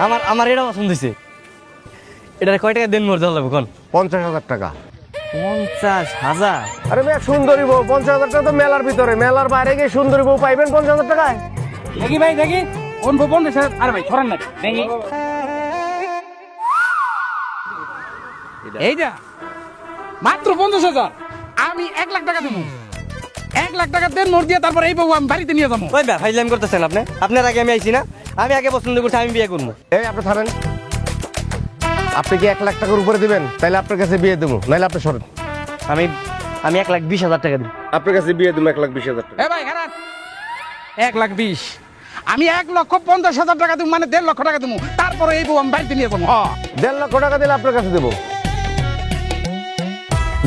আমার আমার এটা পছন্দ হয়েছে। এটার কয় টাকা দেন মোর জ্বালাবো কোন? 50,000 টাকা। 50,000? আরে মেয়ে সুন্দরী বউ, 50,000 টাকা তো মেলার ভিতরে, মেলার বাইরে গিয়ে সুন্দরী বউ পাইবেন 50,000 টাকায়? দেখি ভাই দেখি কোন কোন দেশে। আরে ভাই ছড়ান না দেখি এইটা মাত্র 50,000। আমি 1,00,000 টাকা দেবো। 1,00,000 টাকা দেন মোর দিয়ে, তারপর এই বউ আমি বাড়িতে নিয়ে যাবো। ওই ভাই ফাইজলামি করতেছেন আপনি? আপনার আগে আমি আইছি না? আমি আগে পছন্দ করছি, আমি বিয়ে করবো। এই আপনি থামেন। আপনি কি 1,00,000 টাকার উপরে দিবেন? তাহলে আপনার কাছে বিয়ে দেবো, নাহলে আপনি সরেন। আমি 1,20,000 টাকা দিব। আপনার কাছে বিয়ে দেবো 1,20,000 টাকা। এ ভাই খারাপ 1,20,000। আমি 1,50,000 টাকা দেবো, মানে 1,50,000 টাকা দেবো, তারপরে এই বউ আমি বাড়িতে নিয়ে যাবো। 1.5 লক্ষ টাকা দিলে আপনার কাছে দেবো।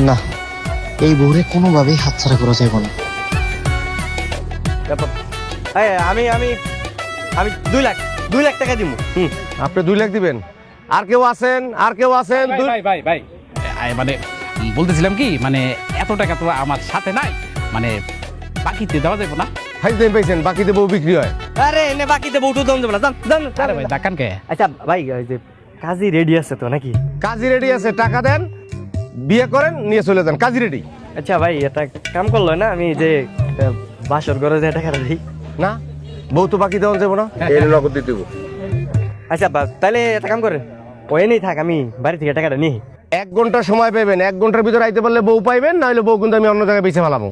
না, এই বউরে কোনোভাবেই হাতছাড়া করা যাবে না। এই, আমি আমি আমি 2 লাখ টাকা দিব। আপনি 2 লাখ দিবেন? আর কেউ আছেন? আর কেউ আছেন? ভাই ভাই ভাই মানে বলতেছিলাম কি, মানে এত টাকা তো আমার সাথে নাই, মানে বাকিতে দেওয়া যাবে না? হাই দেন পাইছেন, বাকিতে বউ বিক্রি হয়। আরে এনে বাকিতে বউটু দম দেবো না, জান জান। আরে ভাই দেখান কে? আচ্ছা ভাই, ওই যে কাজী রেডি আছে তো নাকি? কাজী রেডি আছে, টাকা দেন, বিয়ে করেন, নিয়ে চলে যান, কাজী রেডি। আচ্ছা ভাই, এটা কাম করলো না? আমি যে বাসর ঘরে যে টাকাটা দিই না, বউ তো বাকি দেওয়া যাবো না, এর নগদ দিতে দেবো। আচ্ছা তাহলে একটা কাম করেন, ওই নেই থাক, আমি বাড়ি থেকে টাকাটা নিই। 1 ঘন্টা সময় পাবেন, 1 ঘন্টার ভিতরে আইতে পারলে বউ পাইবেন, না হলে বউ কিন্তু আমি অন্য জায়গায় বেঁচে ফেলাবো।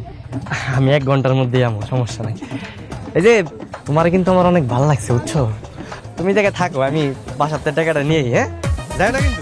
আমি 1 ঘন্টার মধ্যেই আমো, সমস্যা নাই। এই যে তোমার কিন্তু আমার অনেক ভালো লাগছে, বুঝছো? তুমি জায়গায় থাকো, আমি বাসার থেকে টাকাটা নিয়ে, হ্যাঁ যাই না কিন্তু।